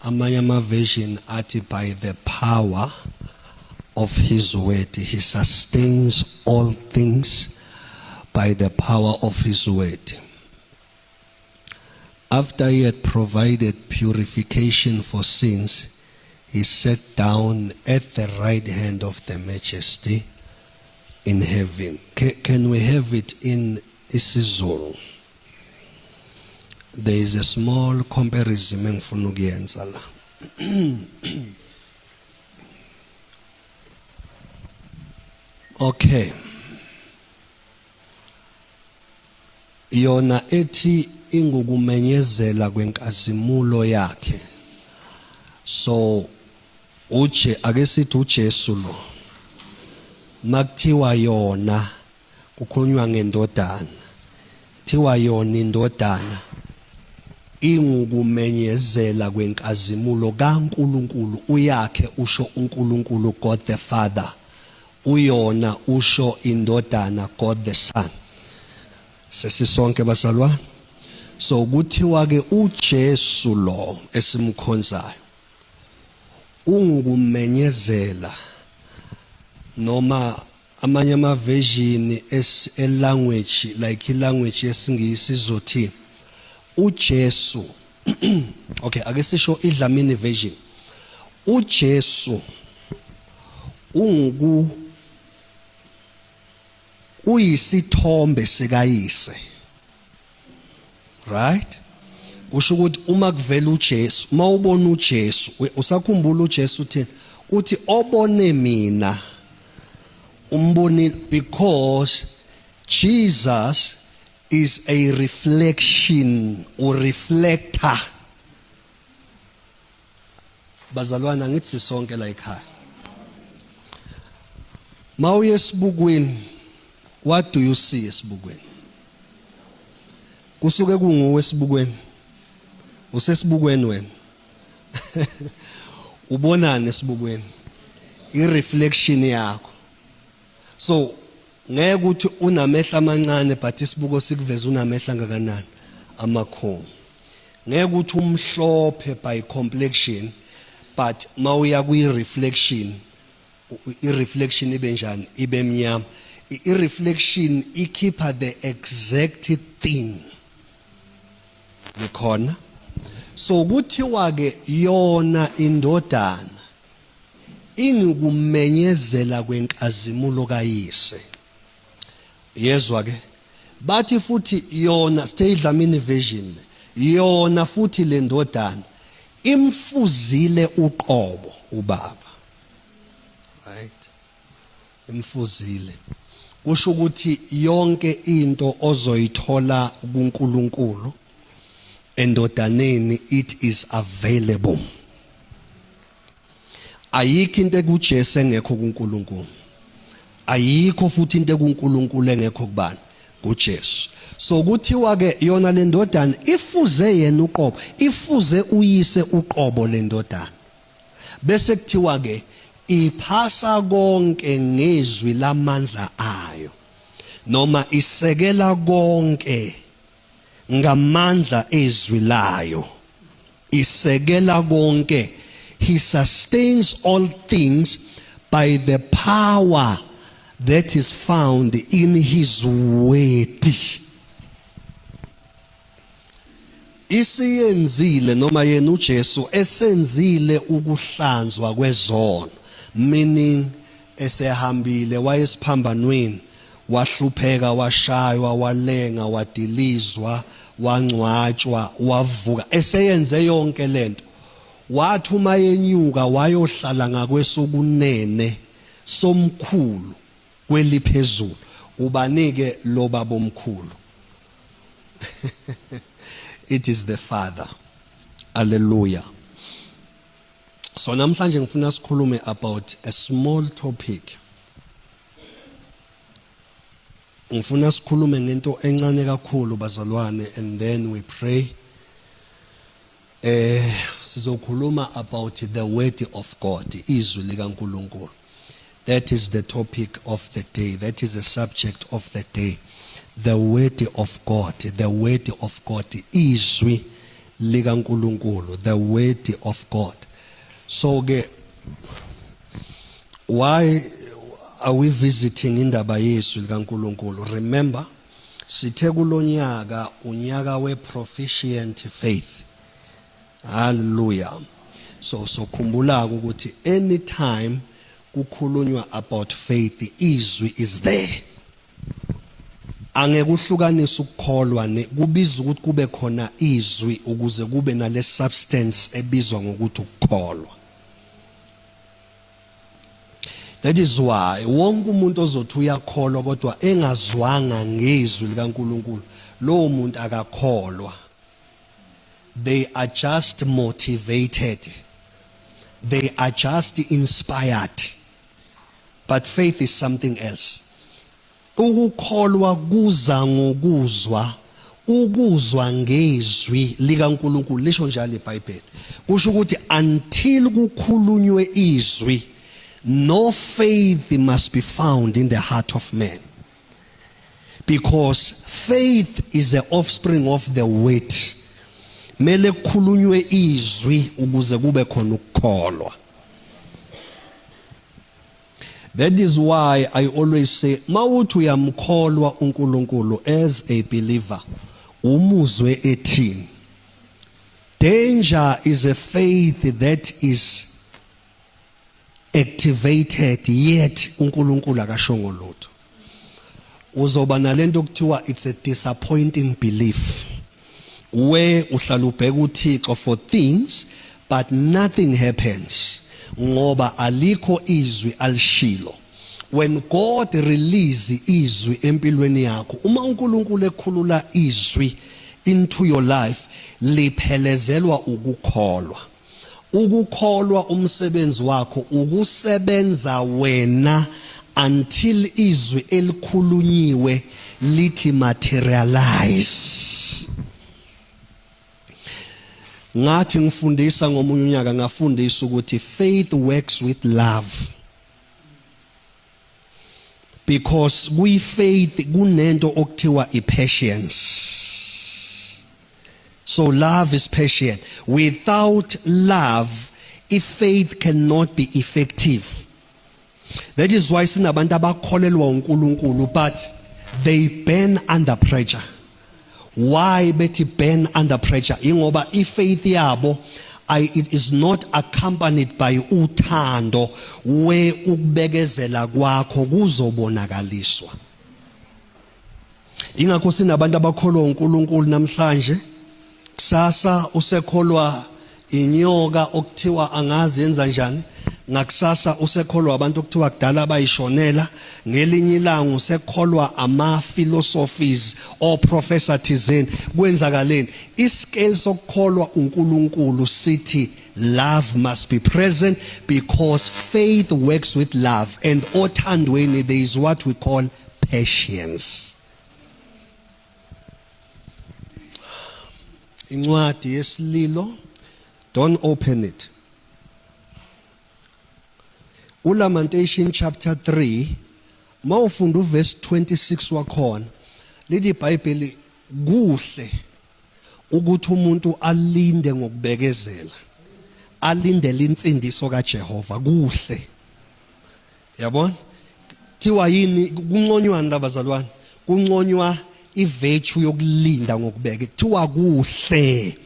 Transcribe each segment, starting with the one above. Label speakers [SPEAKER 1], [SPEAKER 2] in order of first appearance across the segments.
[SPEAKER 1] amanye ama-version athi by the power of his word. He sustains all things by the power of his word. After he had provided purification for sins, he sat down at the right hand of the Majesty in heaven. Can we have it in isiZulu? There is a small comparison engifuna ukuyenza la. Okay. Yona ethi ingukumenyezela kwenkazimulo yakhe. So ake sithi uJesu lo makuthiwa yona kukhulunywa ngendodana, thiwa yona indodana ingukumenyezela kwenkazimulo kaNkulunkulu. Uyakhe usho uNkulunkulu, God the Father. Uyona usho indodana, God the Son. Sesisonke bazalwane. So kuthiwa ke uJesu lo esimkhonzayo ungukumenyezela, noma amanye ama-version language like ilanguage yesingisi izothi uJesu. Okay, ake sisho iDlamini version. uJesu uyisithombe sikayise. Right? Kusho ukuthi uma kuvela uJesu, uma ubona uJesu, usakhumbula uJesu uthini? Uthi obone mina umboni, because Jesus is a reflection or reflector. Bazalwane angithi sonke la ekhaya. Mawuye esibukweni, what do you see esibukweni? Kusuke kunguwe esibukweni. Usesibukweni wena. Ubonani esibukweni? I-reflection yakho. So ngeke ukuthi unamehla amancane but isibuko sikuveza unamehla ngakanani amakhulu. Ngeke ukuthi umhlophe by complexion but mawuya kwi-reflection, i-reflection ibe njani? Ibe mnyama. I-reflection ikhipha the exact thing. Nikhona? So kuthiwa ke yona indodana ingukumenyezela kwenkazimulo kayise. Yezwa ke? Bathi futhi yona, stay iDlamini version le. Yona futhi le ndodana imfuzile uqobo ubaba. Right? Imfuzile. Kusho ukuthi yonke into ozoyithola kuNkulunkulu endodaneni, it is available. Ayikho into kuJesu engekho kuNkulunkulu. Ayikho futhi into kuNkulunkulu engekho kubani? kuJesu. So kuthiwa ke yona le ndodana ifuze yena uqobo, ifuze uyise uqobo le ndodana. Bese kuthiwa ke iphasa konke ngezwi lamandla ayo, noma isekela konke ngamandla ezwi layo. Isekela konke. He sustains all things by the power that is found in his word. Isiyenzile noma yena uJesu esenzile ukuhlanzwa kwezono, meaning esehambile wayesiphambanweni, wahlupheka, washaywa, walenga, wadilizwa, wangcwatshwa, wavuka, eseyenze yonke lento. Wathi uma yenyuka wayohlala ngakwesokunene somkhulu kweliphezulu. Ubanike lo baba omkhulu. It is the Father. Hallelujah. So namhlanje ngifuna sikhulume about a small topic. Ngifuna sikhulume ngento encane kakhulu bazalwane, and then we pray. Sizokhuluma about the word of God, izwi likaNkulunkulu. That is the topic of the day. That is the subject of the day. The word of God, the word of God, izwi likaNkulunkulu, the word of God. So ke why are we visiting indaba yesu likaNkulunkulu? Remember, sithe kulonyaka unyaka we-proficient faith. Hallelujah. So khumbula ukuthi anytime kukhulunywa about faith, izwi is there. Angeke uhlukanise ukukholwa kubiza ukuthi kube khona izwi ukuze kube nale substance ebizwa ngokuthi ukukholwa. That is why wonke umuntu ozothi uyakholwa kodwa engazwanga ngezwi likaNkulunkulu, lo muntu akakholwa. They are just motivated. They are just inspired. But faith is something else. Ukukholwa kuza ngokuzwa, ukuzwa ngezwi likaNkulunkulu lisho njalo iBhayibheli. Kusho ukuthi until kukhulunywe izwi, no faith must be found in the heart of man. Because faith is the offspring of the word. Mele kukhulunywe izwi ukuze kube khona ukukholwa. That is why I always say, mawuthi uyamkholwa uNkulunkulu as a believer, umuzwe ethini. Danger is a faith that is activated yet uNkulunkulu akashongo lutho. Uzoba nalento okuthiwa it's a disappointing belief, where uhlala ubheka uThixo for things but nothing happens ngoba alikho izwi alishilo. When God release izwi empilweni yakho, uma uNkulunkulu ekhulula izwi into your life, liphelezelwa ukukholwa. Ukukholwa umsebenzi wakho ukusebenza wena until izwi elikhulunyiwe lithi materialize. Ngathi ngifundisa ngomunye unyaka ngafundisa ukuthi faith works with love. Because we faith kunento okuthiwa impatience. So love is patient. Without love, if faith cannot be effective. That is why sinabantu abakholelwa uNkulunkulu but they burn under pressure. Why bethi burn under pressure? Ingoba ifaith yabo it is not accompanied by uthando where ukubekezela kwakho kuzobonakaliswa. Ingakho sinabantu abakholwa uNkulunkulu namhlanje, kusasa usekholwa inyoka okuthiwa angazi yenza njani, ngakusasa usekholwa abantu okuthiwa kudala bayishonela, ngelinye ilanga usekholwa ama philosophies or professor thizeni. Kwenzakaleni? Iscale sokukholwa uNkulunkulu sithi love must be present because faith works with love, and othandweni there is what we call patience. Incwadi yesililo, don't open it. uLamentation chapter 3, mawufunda uverse 26 wakhona, lithi iBhayibheli kuhle ukuthi umuntu alinde ngokubekezela, alindele insindiso kaJehova. Kuhle. Yabona? Thiwa yini kunconywa ndabazalwane? Kunconywa ivirtue yokulinda ngokubeka. Thiwa kuhle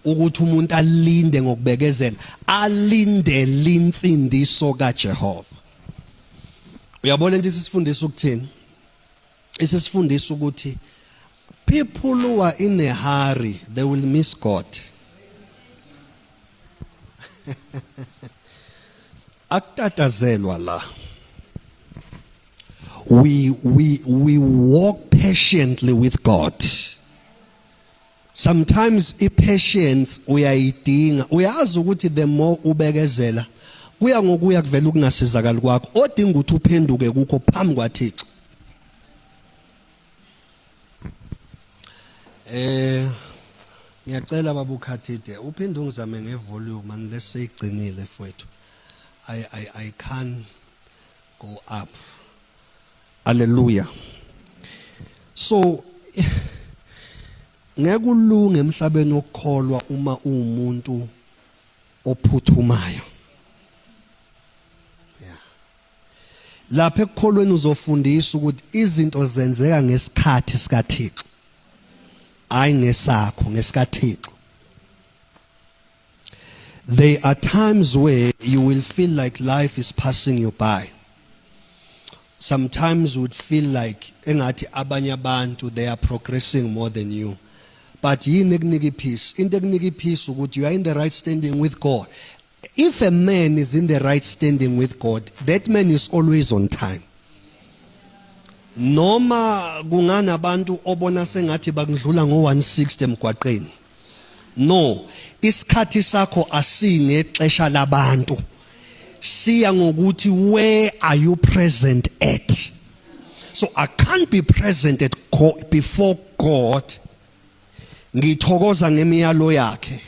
[SPEAKER 1] ukuthi umuntu alinde ngokubekezela, alindele insindiso kaJehova. Uyabona into isifundisa ukuthini? Isifundisa ukuthi people who are in a hurry, they will miss God. Akutatazelwa la. We walk patiently with God. Sometimes impatience uyayidinga. Uyazi ukuthi the more ubekezela kuya ngokuya kuvela ukungasizakali kwakho, odinga ukuthi uphenduke kukho phambi kwaThixo. Ngiyacela baba uKhathide uphinde ungizame ngevolume unless seyigcinile mfowethu. I can't go up. Hallelujah. So ngeke ulunge emhlabeni wokukholwa uma umuntu ophuthumayo. Lapha ekukholweni uzofundisa ukuthi izinto zenzeka ngesikhathi sikaThixo. Hayi ngesakho, ngesikaThixo. There are times where you will feel like life is passing you by. Sometimes you would feel like engathi abanye abantu they are progressing more than you. But yini ekunika peace? Into ekunika peace ukuthi you are in the right standing with God. If a man is in the right standing with God, that man is always on time. Noma kunganabantu obona sengathi bakudlula ngo160 emgwaqeni. No, isikhathi sakho asinge xesha labantu. Siya ngokuthi where are you present at? So I can't be present at God, before God. Ngithokoza ngemiyalo yakhe.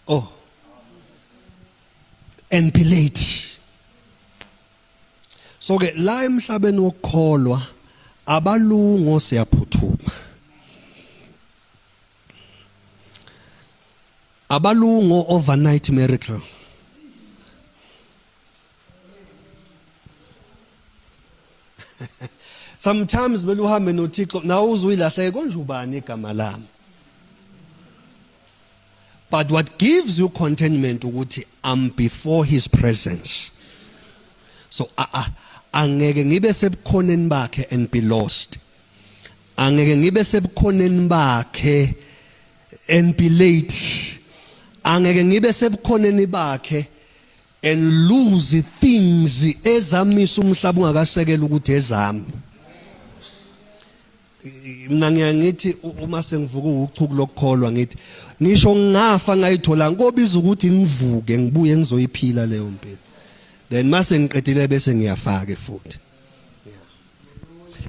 [SPEAKER 1] Oh. And be late. So ke la emhlabeni wokukholwa abalungu siyaphuthuma. Abalungu overnight miracle. Sometimes beluhambe noThixo nawe uzuyilahleke konje ubani igama lami. But what gives you contentment ukuthi I'm before his presence. So angeke ngibe sebukhoneni bakhe and be lost. Angeke ngibe sebukhoneni bakhe and be late. Angeke ngibe sebukhoneni bakhe and lose things ezamisa umhlaba ungakasekela ukuthi ezami. Mina ngiyangithi uma sengivuka uchuku lokukholwa ngithi ngisho ngafa ngayithola ngobiza ukuthi ngivuke ngibuye ngizoyiphila leyo mpilo. Then mase ngiqedile bese ngiyafaka futhi.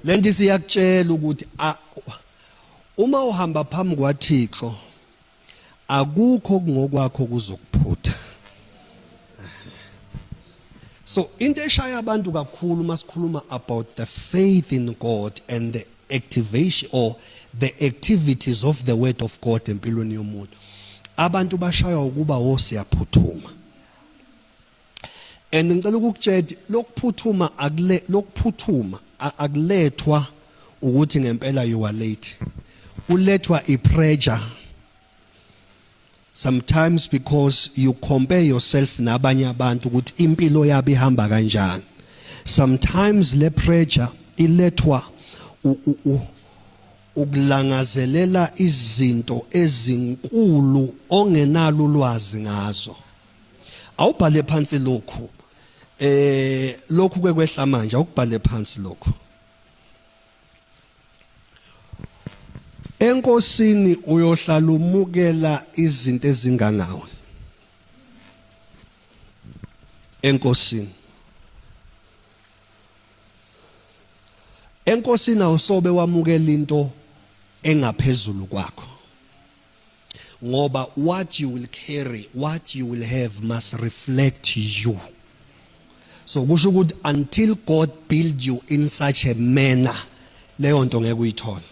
[SPEAKER 1] Lento siyakutshela ukuthi uma uhamba phambi kwaThixo akukho ngokwakho kuzokuphutha. So into eshaya abantu kakhulu masikhuluma about the faith in God and the activation or the activities of the word of God empilweni yomuntu. Abantu bashaya ukuba wosiyaphuthuma. And ngicela ukukutshela lokuphuthuma akulethwa ukuthi ngempela you are late. Ulethwa ipressure. Sometimes because you compare yourself nabanye abantu ukuthi impilo yabo ihamba kanjani. Sometimes le pressure ilethwa ukulangazelela izinto ezinkulu ongenalo ulwazi ngazo. Awubhale phansi lokhu. Lokhu kwekwehla manje awubhale phansi lokhu. Enkosini uyohlala umukela izinto ezingangawe. Enkosini. Enkosini awusobe wamukela into engaphezulu kwakho. Ngoba what you will carry, what you will have must reflect you. So kusho ukuthi until God build you in such a manner, leyo nto ngeke uyithola.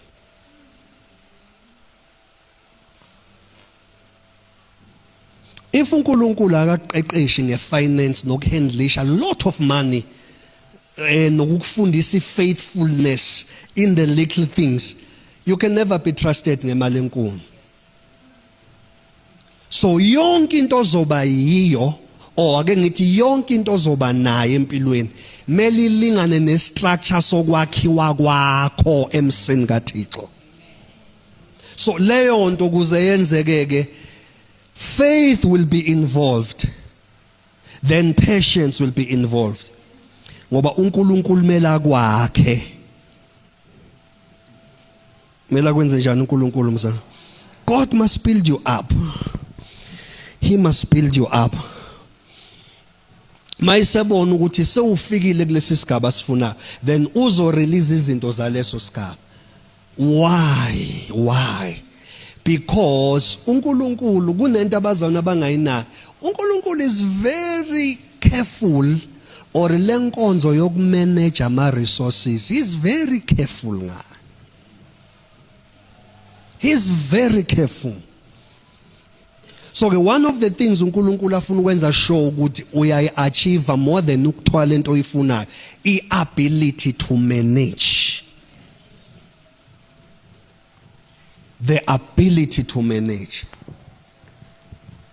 [SPEAKER 1] If uNkulunkulu akaqeqeshi ngefinance nokuhandlisha a lot of money nokufundisa faithfulness in the little things, you can never be trusted ngemali enkulu. So yonke into ozoba yiyo or ake ngithi yonke into ozoba nayo empilweni mele ilingane nestructure sokwakhiwa kwakho emsini kaThixo. So leyo nto kuze yenzekeke, faith will be involved, then patience will be involved. Ngoba uNkulunkulu mela kwakhe. Mela kwenze njani uNkulunkulu mzana? God must build you up. He must build you up. Mayisebona ukuthi sewufikile kulesi sigaba sifuna, then uzo release izinto zaleso sigaba. Why? Because uNkulunkulu kunento abazona bangayina. uNkulunkulu is very careful, or lenkonzo yokumanage ama resources. He's very careful ngayo. He's very careful. So one of the things uNkulunkulu afuna ukwenza sure ukuthi uyayi-achieve more than ukuthwala into oyifunayo, i-ability to manage. The ability to manage.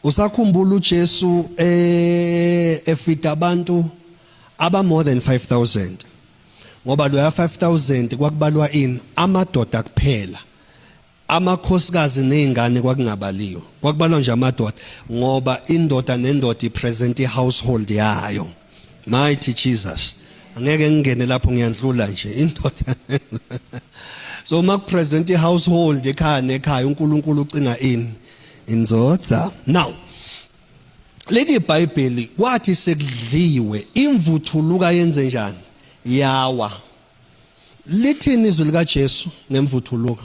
[SPEAKER 1] Usakhumbula uJesu efita abantu aba more than 5,000. Ngoba lo ya 5,000 kwakubalwa ini amadoda kuphela. Amakhosikazi nezingane kwakungabaliyo. Kwakubalwa nje amadoda ngoba indoda nendoda ipresent ihousehold yayo. Mighty Jesus. Angeke ngingene lapho ngiyandlula nje indoda. So makupresent ihousehold ekhaya nekhaya uNkulunkulu ucinga ini inzotha. Now leli iBhayibheli kwathi sekudliwe imvuthuluka yenze njani? Yawa. Lithini izwi lika Jesu ngemvuthuluka?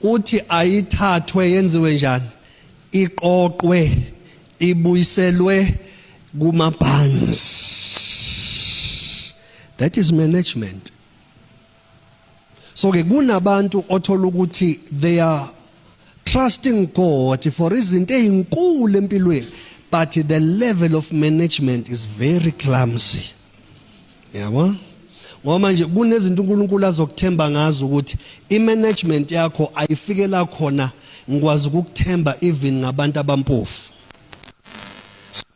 [SPEAKER 1] Uthi ayithathwe yenziwe njani? Iqoqwe, ibuyiselwe kumabhansi. That is management. So ke kunabantu othola ukuthi they are trusting God for izinto ezinkulu empilweni, but the level of management is very clumsy. Yabo? Ngoba manje kunezinto uNkulunkulu azokuthemba ngazo ukuthi imanagement yakho ayifikela khona ngikwazi ukukuthemba even ngabantu abampofu.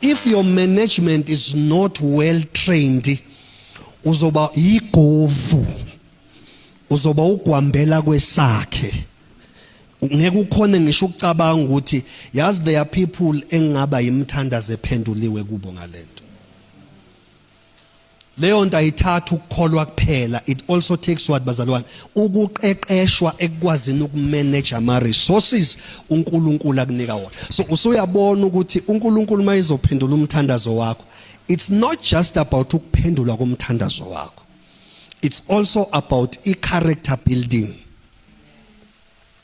[SPEAKER 1] If your management is not well trained, uzoba igovu, uzoba ugwambela kwesakhe. Ngeke ukhone ngisho ukucabanga ukuthi yazi there are people engaba imthandazo ephenduliwe kubo ngalento. Leyo nto ayithatha ukukholwa kuphela, it also takes what bazalwane ukuqeqeshwa ekukwazini ukumanage ama resources uNkulunkulu akunika wona. So usuyabona ukuthi uNkulunkulu mayizophendula umthandazo wakho, it's not just about ukuphendula komthandazo wakho, it's also about i-character building.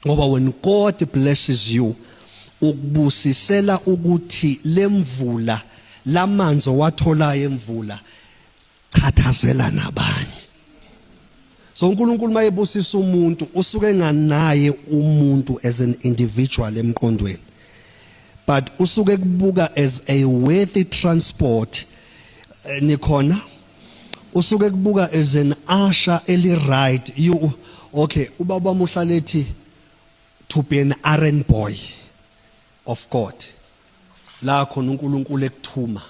[SPEAKER 1] Ngoba when God blesses you, ukubusisela ukuthi lemvula lamanzi owathola emvula chathazela nabanye. So uNkulunkulu mayebusisa umuntu usuke nganaye umuntu as an individual emqondweni, but usuke kubuka as a worthy transport. Nikhona usuke kubuka as an usher eli right. You okay, ubaba muhlalethi to be an errand boy of God. La khona uNkulunkulu ekuthuma.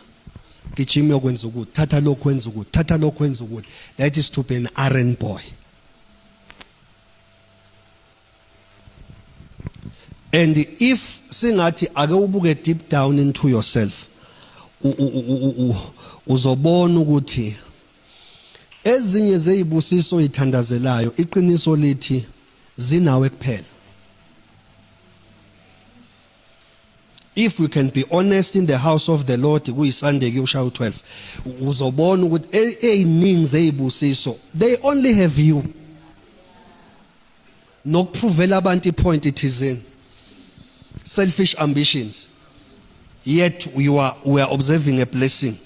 [SPEAKER 1] Gijima yokwenza ukuthi, thatha lokho kwenza ukuthi, thatha lokho kwenza ukuthi. That is to be an errand boy. And if singathi ake ubuke deep down into yourself, uzobona ukuthi ezinye zezibusiso ithandazelayo iqiniso lithi zinawe kuphela. If we can be honest in the house of the Lord, kuyiSunday kushaya 12, uzobona ukuthi eziningi zezibusiso they only have you. Nokuprovela abantu ipoint ithizeni. Selfish ambitions. Yet we are observing a blessing.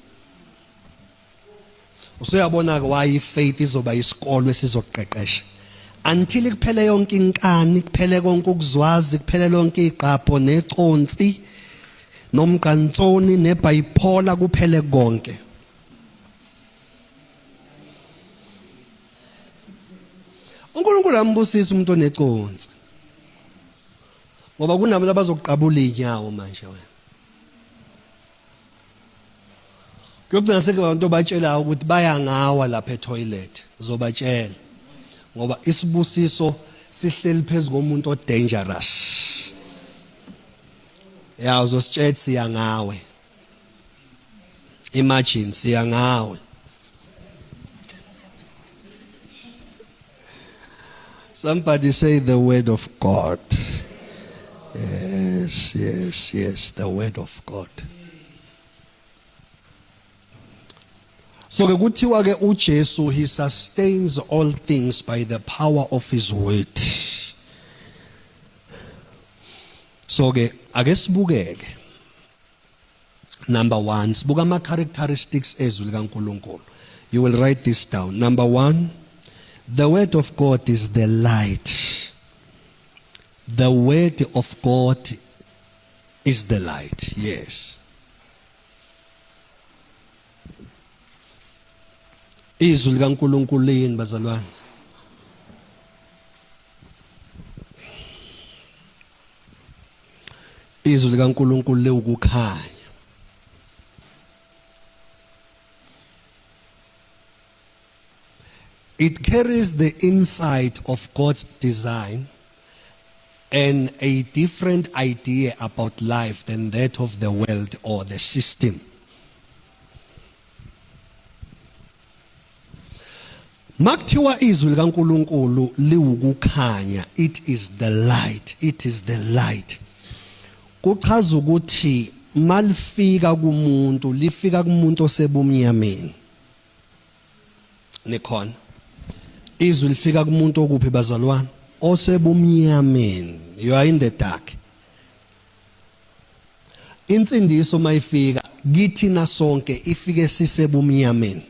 [SPEAKER 1] Usuyabona why faith izoba isikolo esizoqeqesha. Until kuphele yonke inkani, kuphele konke ukuzwazi, kuphele lonke iqapho neconsi, nomqantsoni nebhayiphola kuphele konke. uNkulunkulu ambusisa umuntu oneconsi. Ngoba kunabantu abazokuqabula inyawo manje wena. Kuyokugcina sekubantu abatshela ukuthi bayangawa lapha etoilet, uzobatshela. Ngoba isibusiso sihleli phezulu komuntu odangerous. Ya uzositshela siyangawe. Imagine siyangawe. Somebody say the word of God. Yes, the word of God. So kuthiwa ke uJesu he sustains all things by the power of his word. So ke ake sibukeke. Number 1, sibuka ama characteristics ezwi likaNkulunkulu. You will write this down. Number 1, the word of God is the light The word of God is the light. Yes. Izwi likaNkulunkulu liyini bazalwane? Izwi likaNkulunkulu liwukukhanya. It carries the insight of God's design and a different idea about life than that of the world or the system. Makuthiwa izwi likaNkulunkulu liwukukhanya, it is the light, it is the light. Kuchaza ukuthi malifika kumuntu, lifika kumuntu osebumnyameni. Nikhona. Izwi lifika kumuntu okuphi bazalwane? Osebumnyameni. You are in the dark. Insindiso mayifika kithina sonke ifike sisebumnyameni.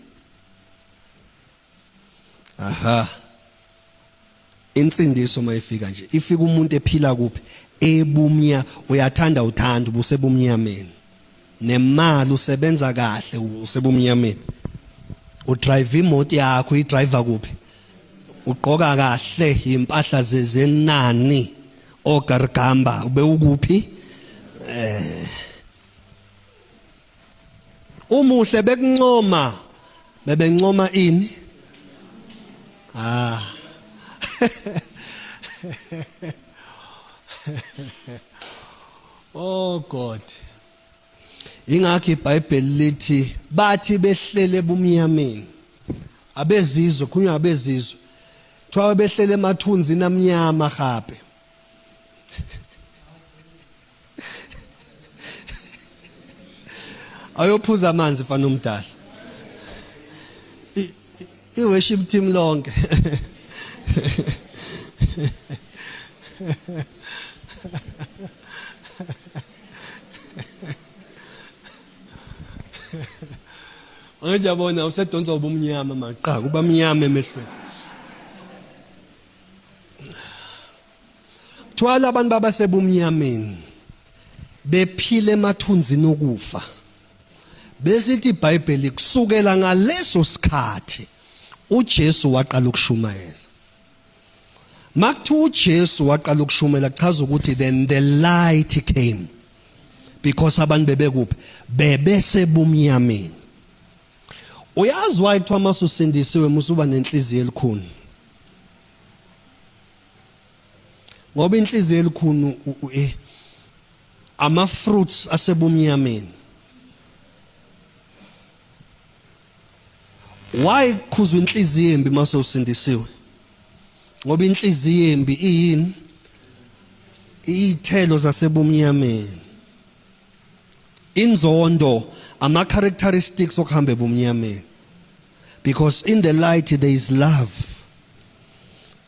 [SPEAKER 1] Aha. Insindiso mayifika nje ifika umuntu ephila kuphi? Ebumnya, uyathanda uthanda ubusebumnyameni. Nemali usebenza kahle usebumnyameni. Udrive imoto yakho idriver kuphi? Ugqoka kahle impahla zezenani ogargamba ube ukuphi? Umuhle bekuncoma bebencoma ini? Oh God. Ingakho iBhayibheli lithi bathi behlele ebumnyameni. Abezizwe kunywa abezizwe. Twa behlele emathunzini amnyama gape. Ayophuza amanzi mfana omdala. I-worship team lonke. Ngiyabona usedonsa ubumnyama maqha kuba mnyama emehlweni. Twala abantu babasebumnyameni bephile emathunzini okufa. Besithi iBhayibheli kusukela ngaleso sikhathi uJesu waqala ukushumayela. Makuthiwa uJesu waqala ukushumela kuchaza ukuthi then the light came. Because abantu bebekuphi? Bebesebumnyameni. Uyazi why kuthiwa masusindisiwe musuba nenhliziyo elikhulu? Ngoba inhliziyo elikhulu ama fruits asebumnyameni. Why khuzwa inhliziyo embi masewusindisiwe? Ngoba inhliziyo embi iyini? Iyithelo zasebumnyameni. Inzondo ama characteristics okuhamba ebumnyameni. Because in the light there is love.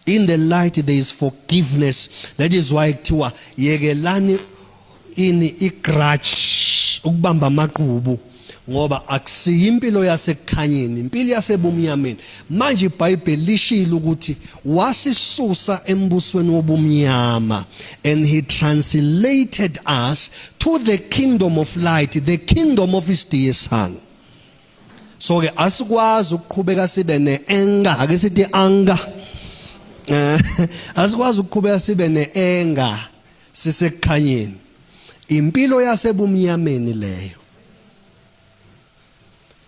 [SPEAKER 1] In the light there is forgiveness. That is why kuthiwa yekelani ini igrudge ukubamba amaqhubu. Ngoba akusiyi impilo yasekukhanyeni, impilo yasebumnyameni. Manje iBhayibheli lishilo ukuthi wasisusa embusweni wobumnyama and he translated us to the kingdom of light, the kingdom of his dear son. So ke asikwazi ukuqhubeka sibe neenga, ake sithi anga. Asikwazi ukuqhubeka sibe neenga sisekukhanyeni. Impilo yasebumnyameni leyo.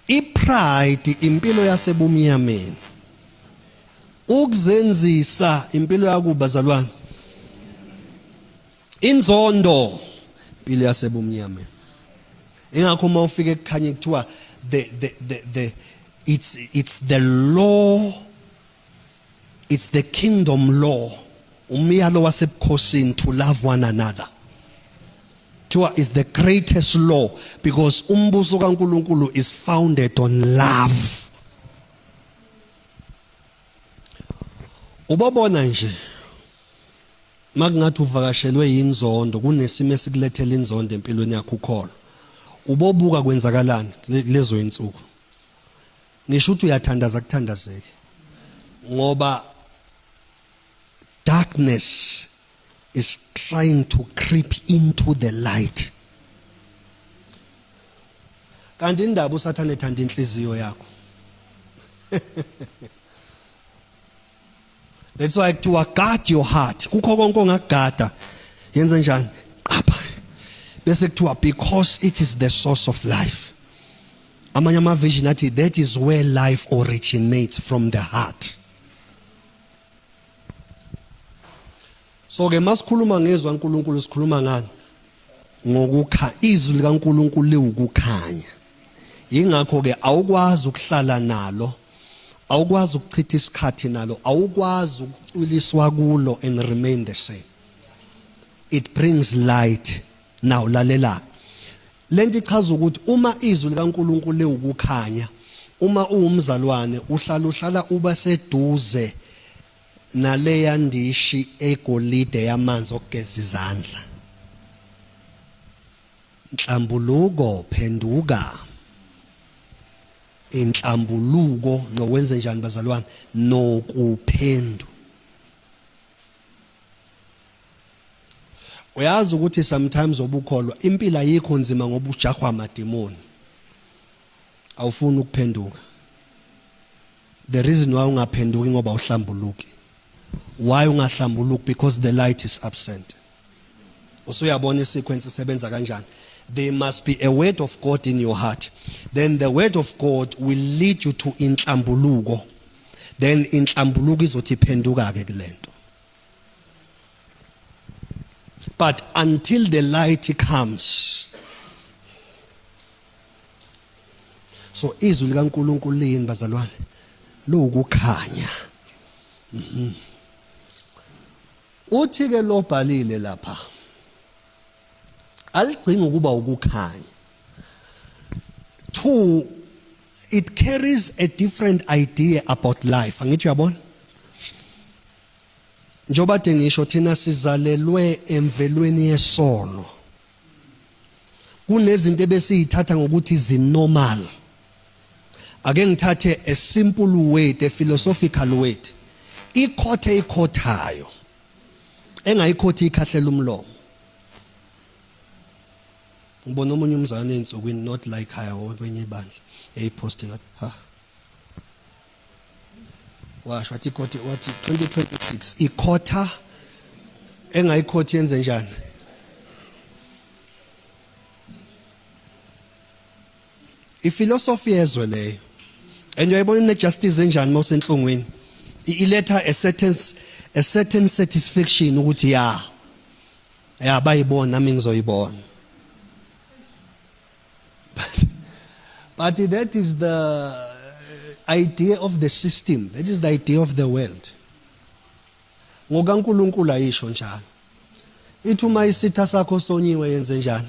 [SPEAKER 1] I-pride impilo yasebumnyameni. Ukuzenzisa impilo yakubazalwane. Inzondo impilo yasebumnyameni. Ingakho uma ufike ekukhanye kuthiwa it's the law, it's the kingdom law. Umyalo wasebukhosini to love one another. Is the greatest law because umbuso kaNkulunkulu is founded on love. Ubabona nje makungathi uvakashelwe inzondo kunesimo esikulethela inzondo empilweni yakho ukholo. Ubobuka kwenzakalani lezo insuku. Ngisho ukuthi uyathandaza kuthandazeke. Ngoba darkness is trying to creep into the light. Kanti indaba usathane ethanda inhliziyo yakho. That's why to guard your heart. Kukho konke ongagada yenze njani? Qapha. Bese kuthiwa because it is the source of life. Amanye amavision athi that is where life originates, from the heart. So ke masikhuluma ngezwi kaNkulunkulu sikhuluma ngani? Ngokukha izwi likaNkulunkulu liwukukhanya. Yingakho ke awukwazi ukuhlala nalo, awukwazi ukuchitha isikhathi nalo, awukwazi ukucwiliswa kulo and remain the same. It brings light. Now lalela. Lento ichaza ukuthi uma izwi likaNkulunkulu liwukukhanya, uma uwumzalwane uhlala uba seduze naleya ndishi egolide yamanzi okugeza izandla. Inhlambuluko phenduka. Inhlambuluko nokwenze njani bazalwane? Nokuphendu. Uyazi ukuthi sometimes obukholwa impilo ayikho nzima ngoba ujahwa amademoni. Awufuni ukuphenduka. The reason why ungaphenduki ngoba uhlambuluki. Why ungahlambuluki? Because the light is absent. Usuyabona isequence isebenza kanjani? There must be a word of God in your heart. Then the word of God will lead you to inhlambuluko. Then inhlambuluko izothi phenduka ke kulento. But until the light comes. So izwi likaNkulunkulu lini bazalwane? Lokukhanya. Uthi ke lo bhalile lapha. Aligcina ukuba ukukhanya. Two, it carries a different idea about life. Angithi uyabona? Njoba ngisho thina sizalelwe emvelweni yesono. Kunezinto ebesiyithatha ngokuthi zinormal. Ake ngithathe a simple word, a philosophical word. Ikhothe ikhothayo. Engayikhothi ikhahlela umlomo. Ngibona omunye umzane ensukwini not like haya kwenye ibandla eyiposting ha. Washo wathi ikhothe wathi 2026 ikhotha engayikhothi yenze njani? Iphilosophy yezwe leyo. And uyayibona ine justice enjani mawusenhlungwini? Iletha a certain satisfaction ukuthi ya bayibona nami ngizoyibona. But that is the idea of the system. That is the idea of the world. NgokaNkulunkulu ayisho njalo. Ithi uma isitha sakho sonyiwe yenze njani?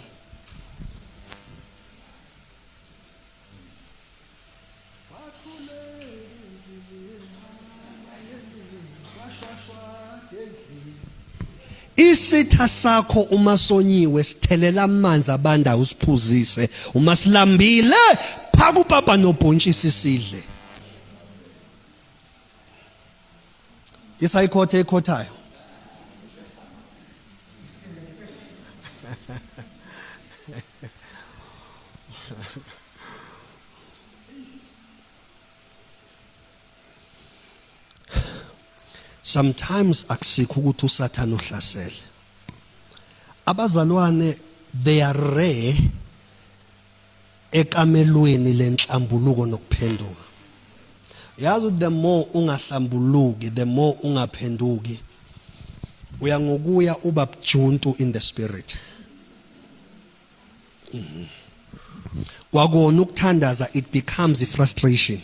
[SPEAKER 1] Isitha sakho uma sonyiwe sithelela amanzi abanda usiphuzise, uma silambile phaka upapa nobhontshisi sidle. Isayikhothe ekhothayo. Sometimes akusikho ukuthi uSathane uhlasele. Abazalwane they are rare ekamelweni lenhlambuluko nokuphenduka. Yazi the more ungahlambuluki, the more ungaphenduki, uyangokuya uba bjuntu in the spirit. Kwakona ukuthandaza it becomes a frustration.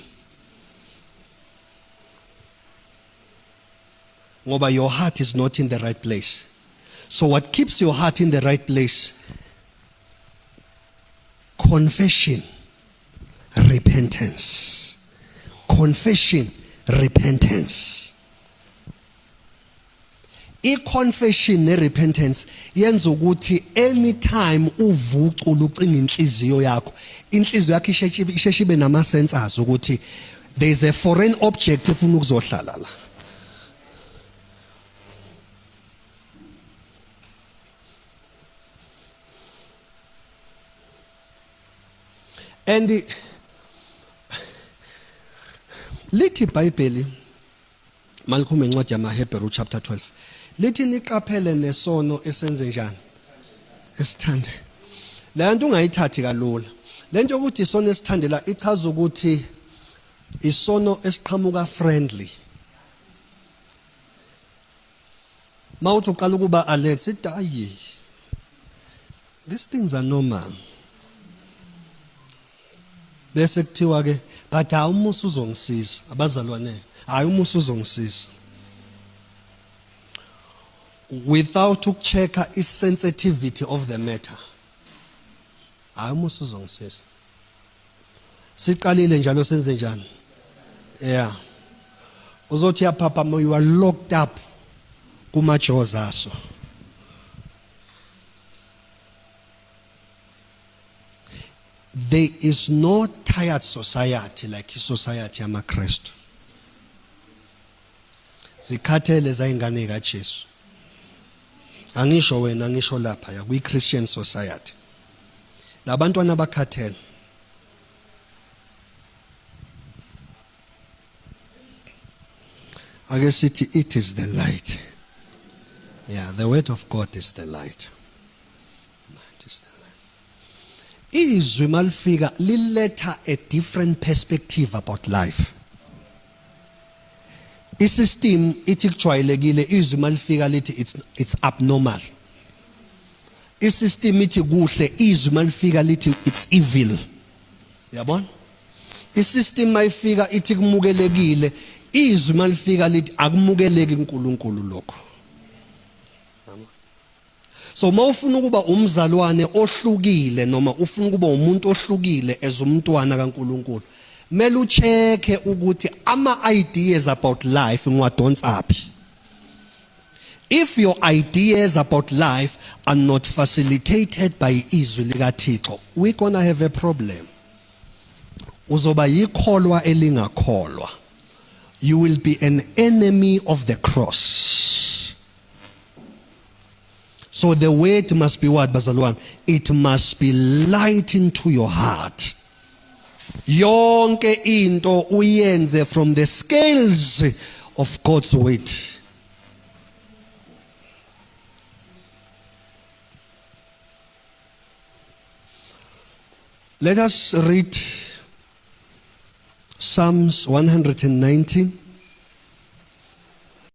[SPEAKER 1] Ngoba your heart is not in the right place. So what keeps your heart in the right place? Confession, repentance. Confession, repentance. I-confession ne-repentance yenza ukuthi anytime uvucula ucinga inhliziyo yakho, inhliziyo yakho isheshe ibe nama-sensors ukuthi there is a foreign object efuna ukuzohlala la. And lithi iBhayibheli malikhuluma incwadi yamaHebheru chapter 12 lithi niqaphele nesono esenze njani esithande. Le nto ungayithathi kalula. Le nto ukuthi isono esithandela ichaza ukuthi isono esiqhamuka friendly. Mawuthi uqala ukuba alert sithi ayi these things are normal. Bese kuthiwa ke but hayi umusa uzongisiza abazalwane. Hayi umusa uzongisiza. Without ukuchecka sensitivity of the matter. Hayi umusa uzongisiza. Siqalile njalo senze njani? Yeah. Uzothi yaphapha you are locked up kumajaws aso. There is no tired society like society yamaKristu. Zikhathele zayingane kaJesu. Angisho wena ngisho lapha ya kwi Christian society. Labantwana bakhathele. Ake sithi it is the light. Yeah, the word of God is the light. It is the light. Izwi malifika liletha a different perspective about life. Isystem ithi kujwayelekile izwi malifika lithi it's abnormal. Isystem ithi kuhle izwi malifika lithi it's evil. Yabona? Isystem mayifika ithi kumukelekile izwi malifika lithi akumukeleki uNkulunkulu lokho. So mawufuna ukuba umzalwane ohlukile noma ufuna ukuba umuntu ohlukile ezumntwana kaNkulunkulu mele uchecke ukuthi ama ideas about life ngiwadonsaphi. If your ideas about life are not facilitated by izwi likaThixo, we're going to have a problem. Uzoba yikholwa elingakholwa. You will be an enemy of the cross. So the word must be what, bazalwane? It must be light into your heart. Yonke into uyenze from the scales of God's word. Let us read Psalms 119.